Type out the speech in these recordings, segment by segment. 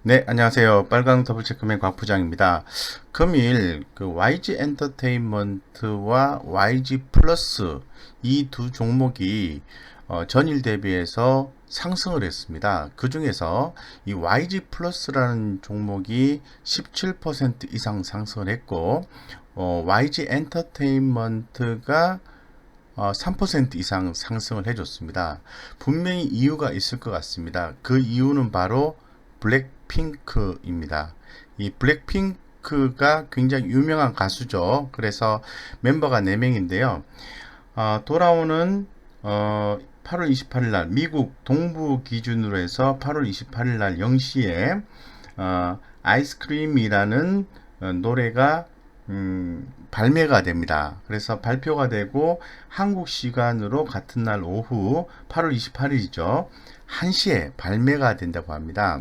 네, 안녕하세요. 빨강 더블 체크맨 곽 부장입니다. 금일 그 YG 엔터테인먼트와 YG 플러스 이 두 종목이 전일 대비해서 상승을 했습니다. 그 중에서 이 YG 플러스라는 종목이 17% 이상 상승을 했고, YG 엔터테인먼트가 3% 이상 상승을 해줬습니다. 분명히 이유가 있을 것 같습니다. 그 이유는 바로 블랙핑크입니다. 이 블랙핑크가 굉장히 유명한 가수죠. 그래서 멤버가 4명인데요. 돌아오는 8월 28일 날 미국 동부 기준으로 해서 8월 28일 날 0시에 아이스크림이라는 노래가 발매가 됩니다. 그래서 발표가 되고 한국 시간으로 같은 날 오후 8월 28일이죠. 1시에 발매가 된다고 합니다.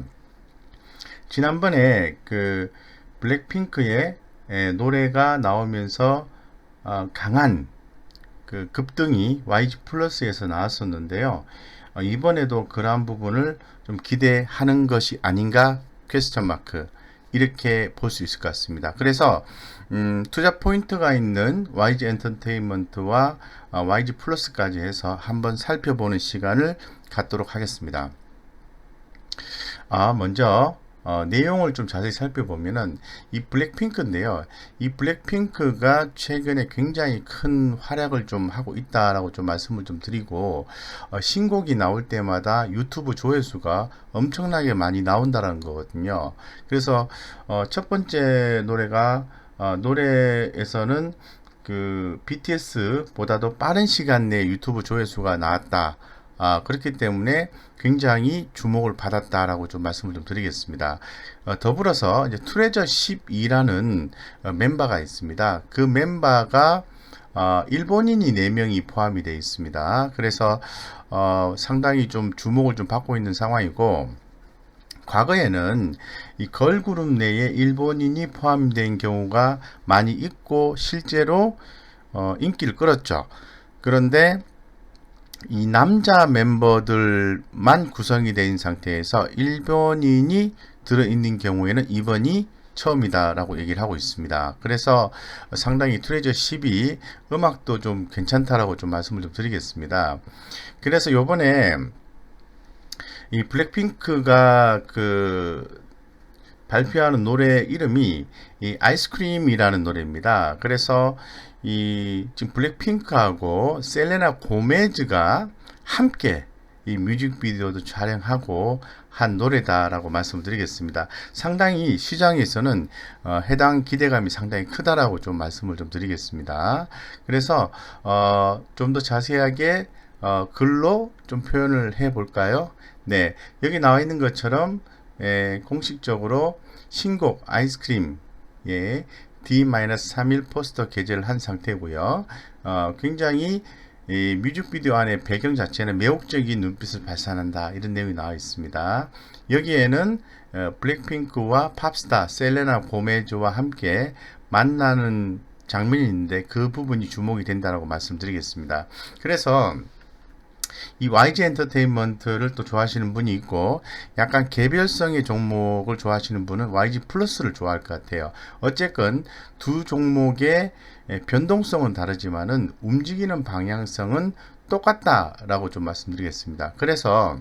지난번에 그 블랙핑크의 노래가 나오면서 강한 그 급등이 YG 플러스에서 나왔었는데요. 이번에도 그러한 부분을 좀 기대하는 것이 아닌가? 퀘스천 마크. 이렇게 볼 수 있을 것 같습니다. 그래서 투자 포인트가 있는 YG 엔터테인먼트와 YG 플러스까지 해서 한번 살펴보는 시간을 갖도록 하겠습니다. 먼저 내용을 좀 자세히 살펴보면은 이 블랙핑크인데요. 이 블랙핑크가 최근에 굉장히 큰 활약을 좀 하고 있다라고 좀 말씀을 좀 드리고, 신곡이 나올 때마다 유튜브 조회수가 엄청나게 많이 나온다는 거거든요. 그래서 첫 번째 노래가 노래에서는 그 BTS보다도 빠른 시간 내에 유튜브 조회수가 나왔다. 그렇기 때문에 굉장히 주목을 받았다라고 좀 말씀을 좀 드리겠습니다. 더불어서 이제 트레저 12라는 멤버가 있습니다. 그 멤버가 일본인이 4명이 포함이 되어 있습니다. 그래서 상당히 좀 주목을 좀 받고 있는 상황이고, 과거에는 이 걸그룹 내에 일본인이 포함된 경우가 많이 있고 실제로 인기를 끌었죠. 그런데 이 남자 멤버들만 구성이 된 상태에서 일본인이 들어있는 경우에는 이번이 처음이다라고 얘기를 하고 있습니다. 그래서 상당히 트레저 10이 음악도 좀 괜찮다라고 좀 말씀을 좀 드리겠습니다. 그래서 요번에 이 블랙핑크가 그 발표하는 노래 이름이 이 아이스크림이라는 노래입니다. 그래서 이 지금 블랙핑크하고 셀레나 고메즈가 함께 이 뮤직비디오도 촬영하고 한 노래다라고 말씀드리겠습니다. 상당히 시장에서는 해당 기대감이 상당히 크다라고 좀 말씀을 좀 드리겠습니다. 그래서 좀 더 자세하게 글로 좀 표현을 해 볼까요? 네, 여기 나와 있는 것처럼 공식적으로 신곡 아이스크림 D-3일 포스터 게재를 한 상태고요. 굉장히 이 뮤직비디오 안에 배경 자체는 매혹적인 눈빛을 발산한다, 이런 내용이 나와 있습니다. 여기에는 블랙핑크와 팝스타 셀레나 고메즈와 함께 만나는 장면이 있는데 그 부분이 주목이 된다고 말씀드리겠습니다. 그래서 이 YG 엔터테인먼트를 또 좋아하시는 분이 있고, 약간 개별성의 종목을 좋아하시는 분은 YG 플러스를 좋아할 것 같아요. 어쨌건 두 종목의 변동성은 다르지만은 움직이는 방향성은 똑같다라고 좀 말씀드리겠습니다. 그래서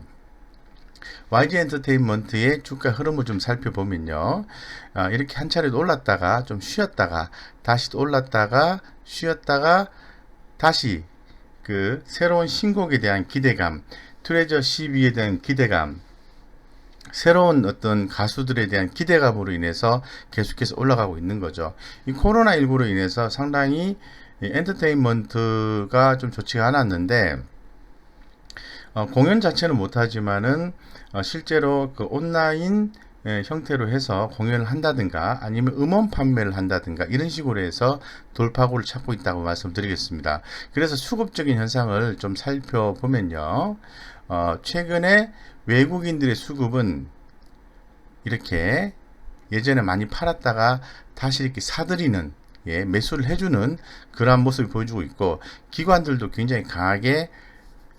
YG 엔터테인먼트의 주가 흐름을 좀 살펴보면요, 이렇게 한 차례 올랐다가 좀 쉬었다가 다시 또 올랐다가 쉬었다가 다시 그 새로운 신곡에 대한 기대감, 트레저 12에 대한 기대감, 새로운 어떤 가수들에 대한 기대감으로 인해서 계속해서 올라가고 있는 거죠. 이 코로나19로 인해서 상당히 엔터테인먼트가 좀 좋지가 않았는데, 공연 자체는 못하지만은 실제로 그 온라인 형태로 해서 공연을 한다든가 아니면 음원 판매를 한다든가 이런 식으로 해서 돌파구를 찾고 있다고 말씀드리겠습니다. 그래서 수급적인 현상을 좀 살펴보면요, 최근에 외국인들의 수급은 이렇게 예전에 많이 팔았다가 다시 이렇게 사들이는, 매수를 해주는 그러한 모습을 보여주고 있고, 기관들도 굉장히 강하게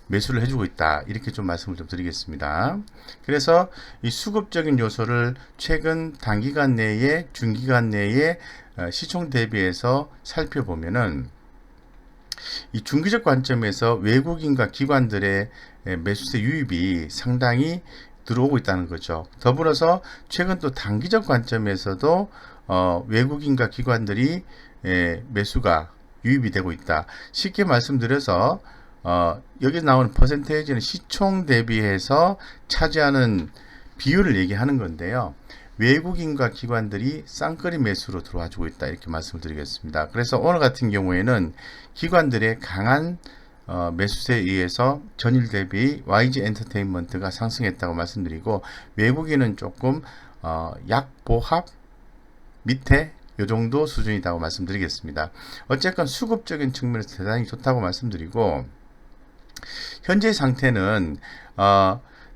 매수를 해주고 있다. 이렇게 좀 말씀을 좀 드리겠습니다. 그래서 이 수급적인 요소를 최근 단기간 내에 중기간 내에 시총 대비해서 살펴보면은 이 중기적 관점에서 외국인과 기관들의 매수세 유입이 상당히 들어오고 있다는 거죠. 더불어서 최근 또 단기적 관점에서도 외국인과 기관들이 매수가 유입이 되고 있다. 쉽게 말씀드려서 여기 나오는 퍼센테이지는 시총 대비해서 차지하는 비율을 얘기하는 건데요. 외국인과 기관들이 쌍끌이 매수로 들어와주고 있다. 이렇게 말씀을 드리겠습니다. 그래서 오늘 같은 경우에는 기관들의 강한 매수세에 의해서 전일 대비 YG 엔터테인먼트가 상승했다고 말씀드리고, 외국인은 조금 약보합 밑에 요 정도 수준이라고 말씀드리겠습니다. 어쨌건 수급적인 측면에서 대단히 좋다고 말씀드리고, 현재 상태는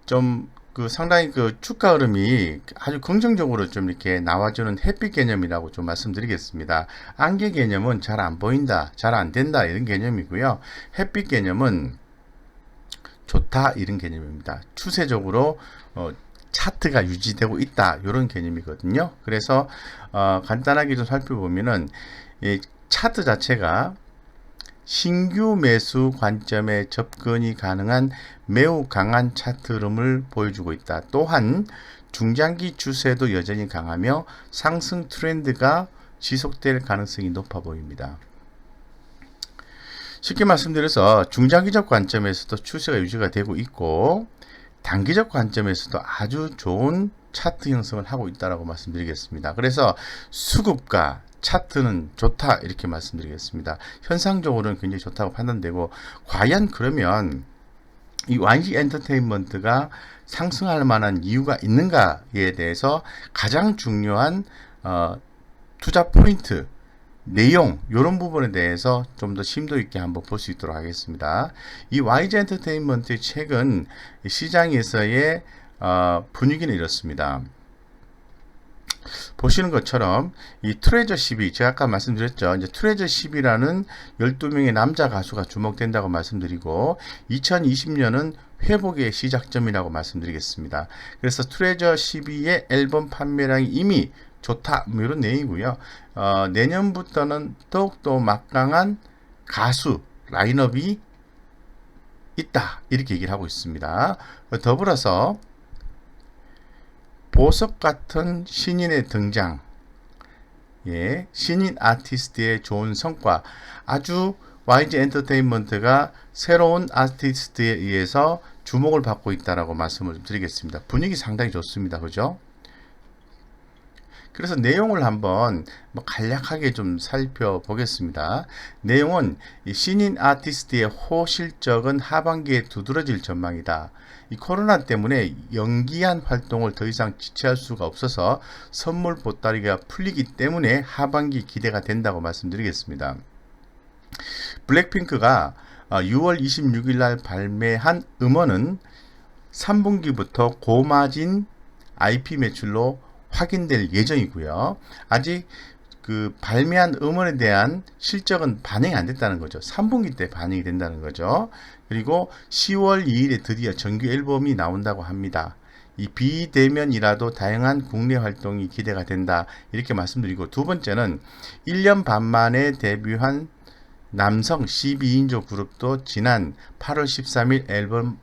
좀 상당히 주가 흐름이 아주 긍정적으로 좀 이렇게 나와주는 햇빛 개념이라고 좀 말씀드리겠습니다. 안개 개념은 잘 안 보인다, 잘 안 된다 이런 개념이고요. 햇빛 개념은 좋다 이런 개념입니다. 추세적으로 차트가 유지되고 있다 이런 개념이거든요. 그래서 간단하게 좀 살펴보면은 이 차트 자체가 신규 매수 관점에 접근이 가능한 매우 강한 차트 흐름을 보여주고 있다. 또한 중장기 추세도 여전히 강하며 상승 트렌드가 지속될 가능성이 높아 보입니다. 쉽게 말씀드려서 중장기적 관점에서도 추세가 유지가 되고 있고, 단기적 관점에서도 아주 좋은 차트 형성을 하고 있다고 말씀드리겠습니다. 그래서 수급과 차트는 좋다 이렇게 말씀드리겠습니다. 현상적으로는 굉장히 좋다고 판단되고, 과연 그러면 이 YG 엔터테인먼트가 상승할 만한 이유가 있는가에 대해서 가장 중요한 투자 포인트, 내용 이런 부분에 대해서 좀 더 심도 있게 한번 볼 수 있도록 하겠습니다. 이 YG 엔터테인먼트의 최근 시장에서의 분위기는 이렇습니다. 보시는 것처럼 이 트레저 12, 제가 아까 말씀드렸죠. 이제 트레저 10이라는 12명의 남자 가수가 주목된다고 말씀드리고, 2020년은 회복의 시작점이라고 말씀드리겠습니다. 그래서 트레저 12의 앨범 판매량이 이미 좋다 이런 내용이고요. 내년부터는 더욱더 막강한 가수 라인업이 있다 이렇게 얘기를 하고 있습니다. 더불어서 보석 같은 신인의 등장, 신인 아티스트의 좋은 성과, 아주 YG 엔터테인먼트가 새로운 아티스트에 의해서 주목을 받고 있다라고 말씀을 드리겠습니다. 분위기 상당히 좋습니다. 그죠? 그래서 내용을 한번 간략하게 좀 살펴보겠습니다. 내용은 이 신인 아티스트의 호실적은 하반기에 두드러질 전망이다. 이 코로나 때문에 연기한 활동을 더 이상 지체할 수가 없어서 선물 보따리가 풀리기 때문에 하반기 기대가 된다고 말씀드리겠습니다. 블랙핑크가 6월 26일 날 발매한 음원은 3분기부터 고마진 IP 매출로 확인될 예정이고요. 아직 발매한 음원에 대한 실적은 반영이 안 됐다는 거죠. 3분기 때 반영이 된다는 거죠. 그리고 10월 2일에 드디어 정규 앨범이 나온다고 합니다. 이 비대면이라도 다양한 국내 활동이 기대가 된다 이렇게 말씀드리고, 두 번째는 1년 반 만에 데뷔한 남성 12인조 그룹도 지난 8월 13일 앨범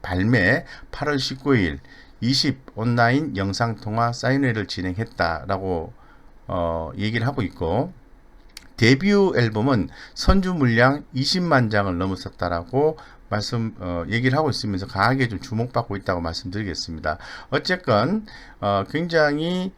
발매, 8월 19일 20 온라인 영상통화 사인회를 진행했다라고 얘기를 하고 있고, 데뷔 앨범은 선주 물량 20만 장을 넘었었다라고 얘기를 하고 있으면서 강하게 좀 주목받고 있다고 말씀드리겠습니다. 어쨌건 굉장히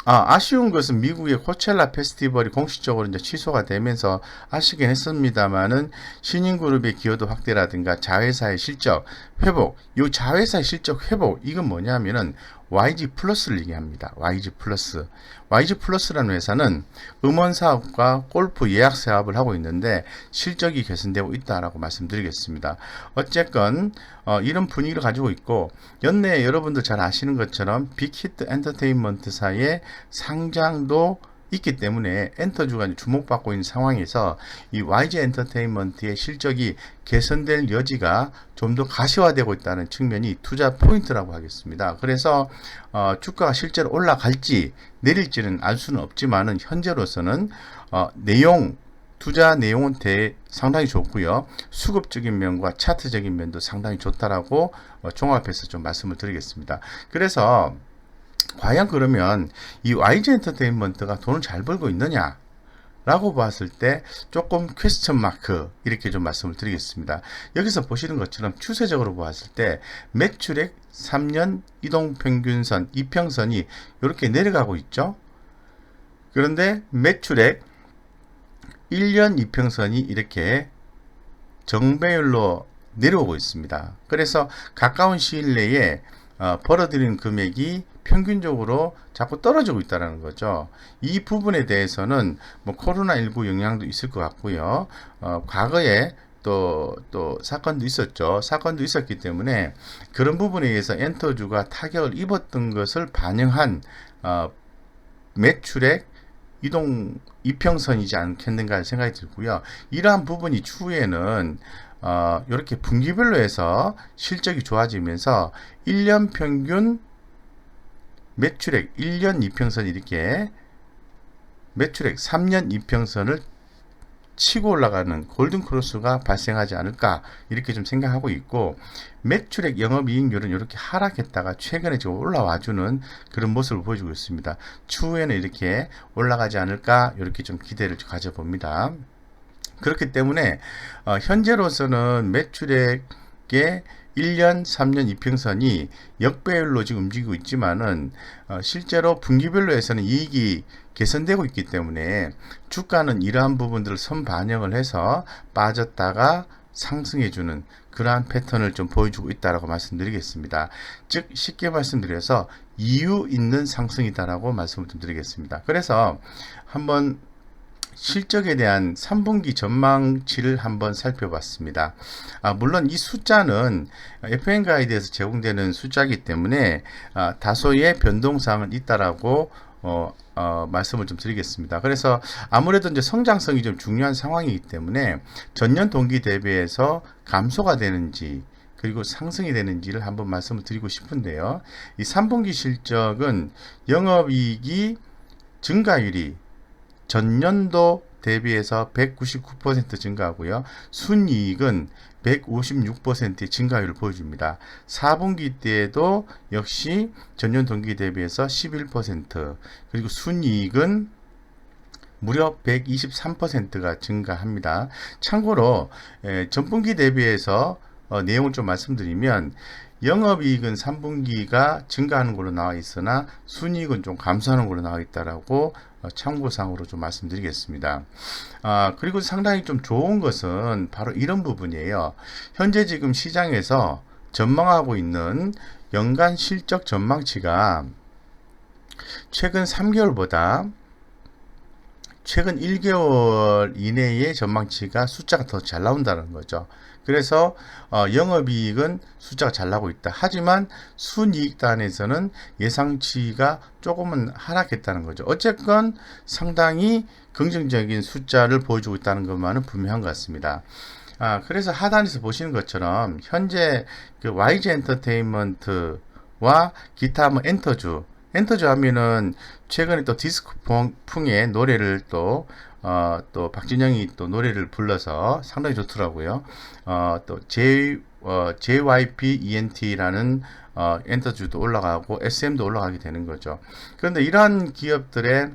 아쉬운 것은 미국의 코첼라 페스티벌이 공식적으로 이제 취소가 되면서 아쉽긴 했습니다만은, 신인 그룹의 기여도 확대라든가 자회사의 실적 회복, 이 자회사의 실적 회복 이건 뭐냐면은 YG 플러스를 얘기합니다. YG 플러스. YG 플러스라는 회사는 음원 사업과 골프 예약 사업을 하고 있는데 실적이 개선되고 있다라고 말씀드리겠습니다. 어쨌건 이런 분위기를 가지고 있고, 연내에 여러분들 잘 아시는 것처럼 빅히트 엔터테인먼트사의 상장도 있기 때문에 엔터주가 주목받고 있는 상황에서 이 YG 엔터테인먼트의 실적이 개선될 여지가 좀 더 가시화되고 있다는 측면이 투자 포인트라고 하겠습니다. 그래서 주가가 실제로 올라갈지 내릴지는 알 수는 없지만은 현재로서는 투자 내용은 상당히 좋고요. 수급적인 면과 차트적인 면도 상당히 좋다라고 종합해서 좀 말씀을 드리겠습니다. 그래서 과연 그러면 이 YG 엔터테인먼트가 돈을 잘 벌고 있느냐? 라고 봤을 때 조금 퀘스천 마크 이렇게 좀 말씀을 드리겠습니다. 여기서 보시는 것처럼 추세적으로 봤을 때 매출액 3년 이동평균선 이평선이 이렇게 내려가고 있죠. 그런데 매출액 1년 이평선이 이렇게 정배율로 내려오고 있습니다. 그래서 가까운 시일 내에 벌어들이는 금액이 평균적으로 자꾸 떨어지고 있다는 거죠. 이 부분에 대해서는 뭐 코로나19 영향도 있을 것 같고요. 과거에 또 사건도 있었죠. 사건도 있었기 때문에 그런 부분에 의해서 엔터주가 타격을 입었던 것을 반영한 매출액 이평선이지 않겠는가 생각이 들고요. 이러한 부분이 추후에는 이렇게 분기별로 해서 실적이 좋아지면서 1년 평균 매출액 1년 이평선 이렇게 매출액 3년 이평선을 치고 올라가는 골든크로스가 발생하지 않을까 이렇게 좀 생각하고 있고, 매출액 영업이익률은 이렇게 하락했다가 최근에 지금 올라와주는 그런 모습을 보여주고 있습니다. 추후에는 이렇게 올라가지 않을까 이렇게 좀 기대를 가져봅니다. 그렇기 때문에 현재로서는 매출액의 1년, 3년 이평선이 역배율로 지금 움직이고 있지만은 실제로 분기별로 해서는 이익이 개선되고 있기 때문에 주가는 이러한 부분들을 선반영을 해서 빠졌다가 상승해주는 그러한 패턴을 좀 보여주고 있다라고 말씀드리겠습니다. 즉 쉽게 말씀드려서 이유 있는 상승이다라고 말씀을 좀 드리겠습니다. 그래서 한번 실적에 대한 3분기 전망치를 한번 살펴봤습니다. 물론 이 숫자는 FM 가이드에서 제공되는 숫자이기 때문에 다소의 변동사항은 있다라고 말씀을 좀 드리겠습니다. 그래서 아무래도 이제 성장성이 좀 중요한 상황이기 때문에 전년 동기 대비해서 감소가 되는지 그리고 상승이 되는지를 한번 말씀을 드리고 싶은데요. 이 3분기 실적은 영업이익이 증가율이 전년도 대비해서 199% 증가하고요. 순이익은 156%의 증가율을 보여줍니다. 4분기 때에도 역시 전년 동기 대비해서 11%, 그리고 순이익은 무려 123%가 증가합니다. 참고로 전분기 대비해서 내용을 좀 말씀드리면 영업이익은 3분기가 증가하는 걸로 나와 있으나 순이익은 좀 감소하는 걸로 나와 있다라고 참고상으로 좀 말씀드리겠습니다. 그리고 상당히 좀 좋은 것은 바로 이런 부분이에요. 현재 지금 시장에서 전망하고 있는 연간 실적 전망치가 최근 3개월보다 최근 1개월 이내의 전망치가 숫자가 더 잘 나온다는 거죠. 그래서 영업이익은 숫자가 잘 나오고 있다. 하지만 순이익단에서는 예상치가 조금은 하락했다는 거죠. 어쨌건 상당히 긍정적인 숫자를 보여주고 있다는 것만은 분명한 것 같습니다. 그래서 하단에서 보시는 것처럼 현재 그 YG 엔터테인먼트와 기타 뭐 엔터주 하면은 최근에 또 디스코풍의 노래를 또 박진영이 또 노래를 불러서 상당히 좋더라고요. 또 JYP ENT라는 엔터주도 올라가고 SM도 올라가게 되는 거죠. 그런데 이러한 기업들의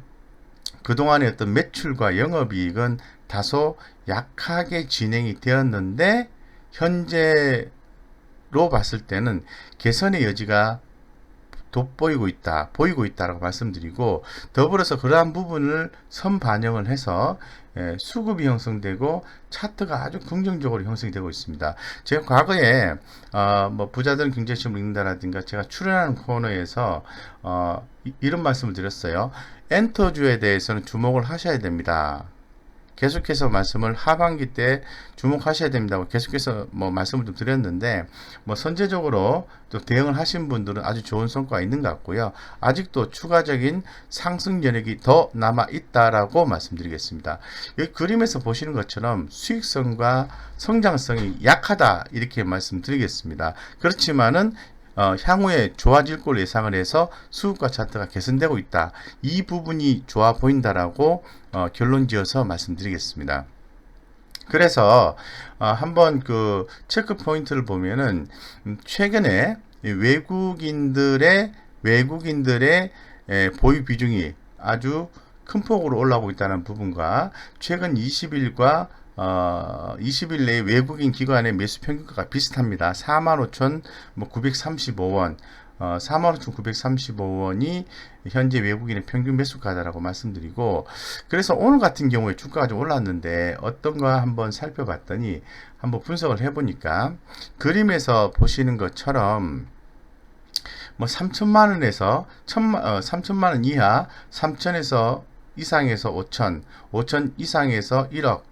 그동안의 어떤 매출과 영업이익은 다소 약하게 진행이 되었는데 현재로 봤을 때는 개선의 여지가 보이고 있다라고 말씀드리고, 더불어서 그러한 부분을 선반영을 해서 수급이 형성되고 차트가 아주 긍정적으로 형성이 되고 있습니다. 제가 과거에 뭐 부자들은 경제시험을 읽는다라든가 제가 출연하는 코너에서 이런 말씀을 드렸어요. 엔터주에 대해서는 주목을 하셔야 됩니다. 계속해서 말씀을 하반기 때 주목하셔야 됩니다고 계속해서 뭐 말씀을 좀 드렸는데, 뭐 선제적으로 또 대응을 하신 분들은 아주 좋은 성과가 있는 것 같고요. 아직도 추가적인 상승 여력이 더 남아 있다라고 말씀드리겠습니다. 여기 그림에서 보시는 것처럼 수익성과 성장성이 약하다 이렇게 말씀드리겠습니다. 그렇지만은 향후에 좋아질 걸 예상을 해서 수급과 차트가 개선되고 있다. 이 부분이 좋아 보인다라고 결론 지어서 말씀드리겠습니다. 그래서 한번 그 체크 포인트를 보면은 최근에 외국인들의 보유 비중이 아주 큰 폭으로 올라오고 있다는 부분과 최근 20일과 20일 내에 외국인 기관의 매수 평균가가 비슷합니다. 45,935원, 45,935원이 현재 외국인의 평균 매수가다라고 말씀드리고, 그래서 오늘 같은 경우에 주가가 좀 올랐는데 어떤가 한번 살펴봤더니 한번 분석을 해보니까 그림에서 보시는 것처럼 뭐 3천만 원에서 3천만 원 이하, 3천에서 이상에서 5천, 5천 이상에서 1억,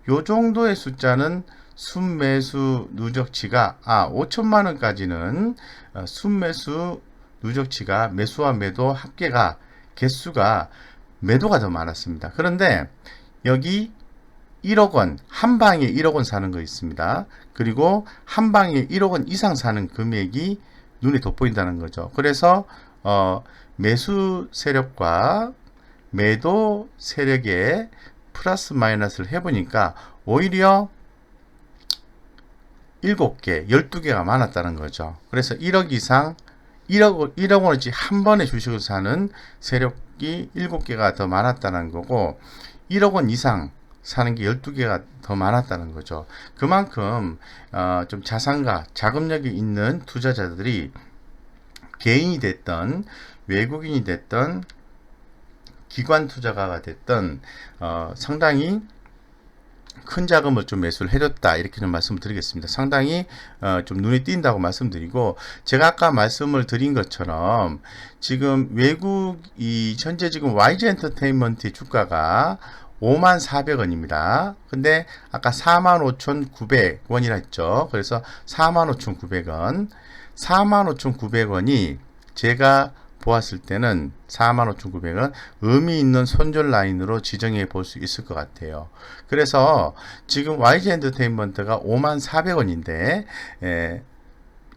요 정도의 숫자는 순매수 누적치가 5천만 원까지는 순매수 누적치가 매수와 매도 합계가 개수가 매도가 더 많았습니다. 그런데 여기 1억 원, 한 방에 1억 원 사는 거 있습니다. 그리고 한 방에 1억 원 이상 사는 금액이 눈에 돋보인다는 거죠. 그래서 매수 세력과 매도 세력의 플러스 마이너스를 해보니까 오히려 7개, 12개가 많았다는 거죠. 그래서 1억 이상, 1억 원어치 한 번에 주식을 사는 세력이 7개가 더 많았다는 거고, 1억 원 이상 사는 게 12개가 더 많았다는 거죠. 그만큼 좀 자산가, 자금력이 있는 투자자들이 개인이 됐던 외국인이 됐던 기관 투자가가 됐던 상당히 큰 자금을 좀 매수를 해줬다 이렇게 좀 말씀을 드리겠습니다. 상당히 좀 눈에 띈다고 말씀드리고, 제가 아까 말씀을 드린 것처럼 지금 외국이 현재 지금 YG 엔터테인먼트의 주가가 54,400원입니다. 근데 아까 45,900원이라 했죠. 그래서 45,900원, 45,900원이 제가 보았을 때는 45,900원 의미 있는 손절 라인으로 지정해 볼 수 있을 것 같아요. 그래서 지금 YG 엔터테인먼트가 54,400원인데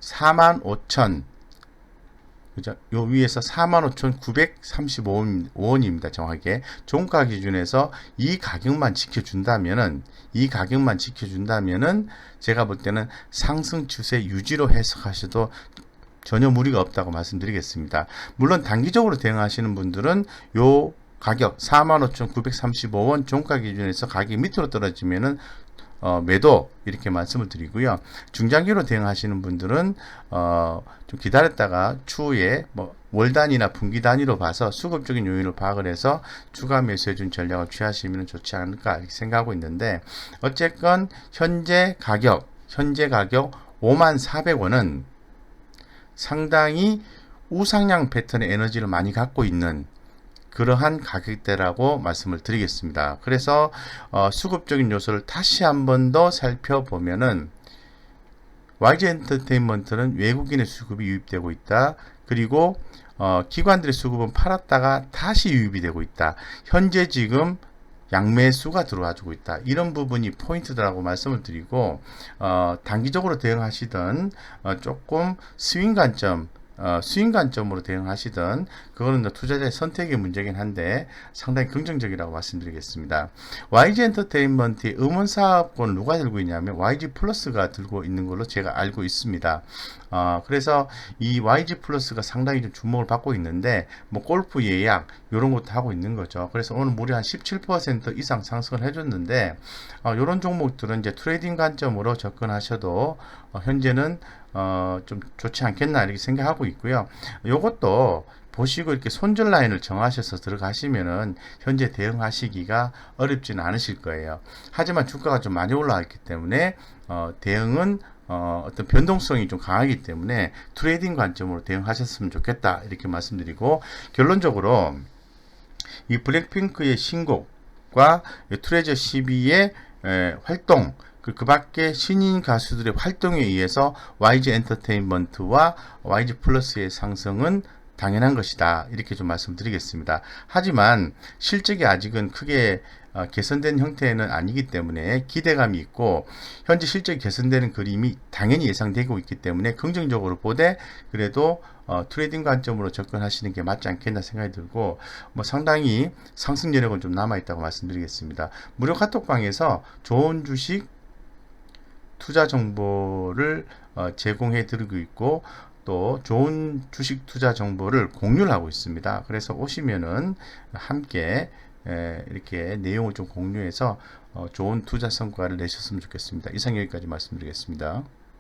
45,000, 그죠? 요 위에서 45,935원입니다. 정확하게 종가 기준에서 이 가격만 지켜준다면은 제가 볼 때는 상승 추세 유지로 해석하셔도 전혀 무리가 없다고 말씀드리겠습니다. 물론 단기적으로 대응하시는 분들은 요 가격 45,935원 종가 기준에서 가격이 밑으로 떨어지면은 매도 이렇게 말씀을 드리고요. 중장기로 대응하시는 분들은 좀 기다렸다가 추후에 뭐 월 단위나 분기 단위로 봐서 수급적인 요인을 파악을 해서 추가 매수해준 전략을 취하시면 좋지 않을까 이렇게 생각하고 있는데, 어쨌건 현재 가격 54,400원은 상당히 우상향 패턴의 에너지를 많이 갖고 있는 그러한 가격대라고 말씀을 드리겠습니다. 그래서 수급적인 요소를 다시 한 번 더 살펴보면은 YG 엔터테인먼트는 외국인의 수급이 유입되고 있다. 그리고 기관들의 수급은 팔았다가 다시 유입이 되고 있다. 현재 지금 양매수가 들어와주고 있다. 이런 부분이 포인트라고 말씀을 드리고, 단기적으로 대응하시던 조금 스윙 관점으로 대응하시던 그거는 투자자의 선택의 문제긴 한데 상당히 긍정적이라고 말씀드리겠습니다. YG 엔터테인먼트의 음원사업권을 누가 들고 있냐면 YG 플러스가 들고 있는 걸로 제가 알고 있습니다. 그래서 이 YG 플러스가 상당히 좀 주목을 받고 있는데, 뭐 골프 예약 이런 것도 하고 있는 거죠. 그래서 오늘 무려 한 17% 이상 상승을 해줬는데, 이런 종목들은 이제 트레이딩 관점으로 접근하셔도 현재는 좀 좋지 않겠나 이렇게 생각하고 있고요. 요것도 보시고 이렇게 손절 라인을 정하셔서 들어가시면은 현재 대응하시기가 어렵지는 않으실 거예요. 하지만 주가가 좀 많이 올라왔기 때문에 대응은 어떤 변동성이 좀 강하기 때문에 트레이딩 관점으로 대응하셨으면 좋겠다 이렇게 말씀드리고, 결론적으로 이 블랙핑크의 신곡 과 트레저 12의 활동, 그 밖에 신인 가수들의 활동에 의해서 YG 엔터테인먼트와 YG 플러스의 상승은 당연한 것이다. 이렇게 좀 말씀드리겠습니다. 하지만 실적이 아직은 크게 개선된 형태는 아니기 때문에 기대감이 있고 현재 실적이 개선되는 그림이 당연히 예상되고 있기 때문에 긍정적으로 보되 그래도 트레이딩 관점으로 접근하시는 게 맞지 않겠나 생각이 들고 뭐 상당히 상승 여력은 좀 남아있다고 말씀드리겠습니다. 무료 카톡방에서 좋은 주식 투자 정보를 제공해 드리고 있고 또 좋은 주식 투자 정보를 공유를 하고 있습니다. 그래서 오시면은 함께 이렇게 내용을 좀 공유해서 좋은 투자 성과를 내셨으면 좋겠습니다. 이상 여기까지 말씀드리겠습니다.